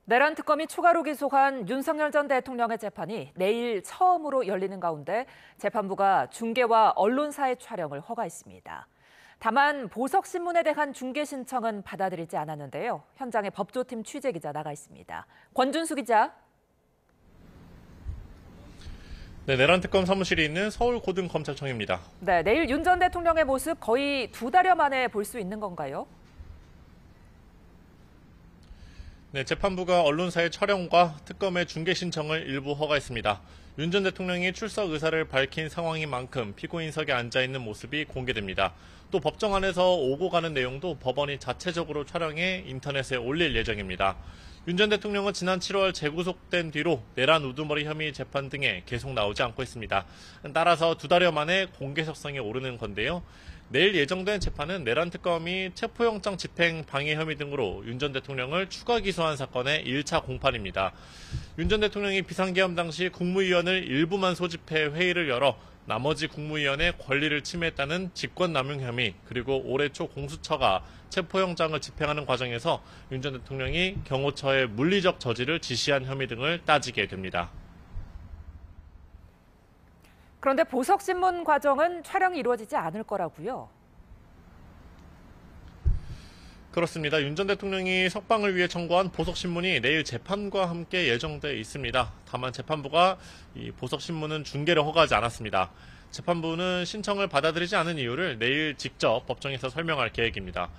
내란 특검이 추가로 기소한 윤석열 전 대통령의 재판이 내일 처음으로 열리는 가운데 재판부가 중계와 언론사의 촬영을 허가했습니다. 다만 보석신문에 대한 중계 신청은 받아들이지 않았는데요. 현장에 법조팀 취재기자 나가 있습니다. 권준수 기자. 네, 내란 특검 사무실이 있는 서울고등검찰청입니다. 네, 내일 윤 전 대통령의 모습 거의 2달여 만에 볼 수 있는 건가요? 네, 재판부가 언론사의 촬영과 특검의 중계 신청을 일부 허가했습니다. 윤 전 대통령이 출석 의사를 밝힌 상황인 만큼 피고인석에 앉아있는 모습이 공개됩니다. 또 법정 안에서 오고 가는 내용도 법원이 자체적으로 촬영해 인터넷에 올릴 예정입니다. 윤 전 대통령은 지난 7월 재구속된 뒤로 내란 우두머리 혐의 재판 등에 계속 나오지 않고 있습니다. 따라서 2달여 만에 공개석상에 오르는 건데요. 내일 예정된 재판은 내란 특검이 체포영장 집행 방해 혐의 등으로 윤 전 대통령을 추가 기소한 사건의 1차 공판입니다. 윤 전 대통령이 비상계엄 당시 국무위원을 일부만 소집해 회의를 열어 나머지 국무위원의 권리를 침해했다는 직권남용 혐의, 그리고 올해 초 공수처가 체포영장을 집행하는 과정에서 윤 전 대통령이 경호처의 물리적 저지를 지시한 혐의 등을 따지게 됩니다. 그런데 보석신문 과정은 촬영이 이루어지지 않을 거라고요? 그렇습니다. 윤 전 대통령이 석방을 위해 청구한 보석신문이 내일 재판과 함께 예정돼 있습니다. 다만 재판부가 이 보석신문은 중계를 허가하지 않았습니다. 재판부는 신청을 받아들이지 않은 이유를 내일 직접 법정에서 설명할 계획입니다.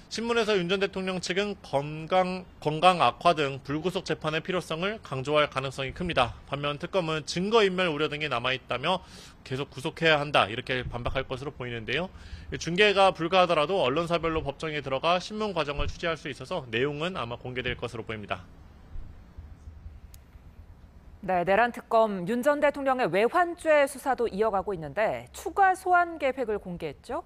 신문에서 윤 전 대통령 측은 건강 악화 등 불구속 재판의 필요성을 강조할 가능성이 큽니다. 반면 특검은 증거인멸 우려 등이 남아있다며 계속 구속해야 한다, 이렇게 반박할 것으로 보이는데요. 중계가 불가하더라도 언론사별로 법정에 들어가 신문 과정을 취재할 수 있어서 내용은 아마 공개될 것으로 보입니다. 네, 내란 특검 윤 전 대통령의 외환죄 수사도 이어가고 있는데 추가 소환 계획을 공개했죠?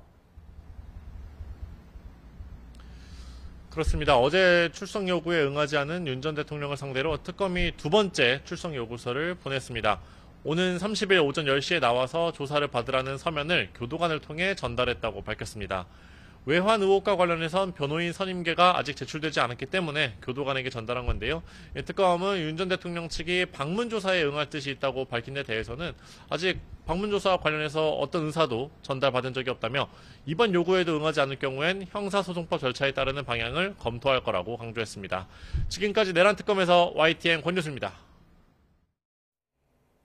그렇습니다. 어제 출석 요구에 응하지 않은 윤 전 대통령을 상대로 특검이 두 번째 출석 요구서를 보냈습니다. 오는 30일 오전 10시에 나와서 조사를 받으라는 서면을 교도관을 통해 전달했다고 밝혔습니다. 외환 의혹과 관련해선 변호인 선임계가 아직 제출되지 않았기 때문에 교도관에게 전달한 건데요. 특검은 윤 전 대통령 측이 방문조사에 응할 뜻이 있다고 밝힌 데 대해서는 아직 방문조사와 관련해서 어떤 의사도 전달받은 적이 없다며 이번 요구에도 응하지 않을 경우엔 형사소송법 절차에 따르는 방향을 검토할 거라고 강조했습니다. 지금까지 내란 특검에서 YTN 권유수입니다.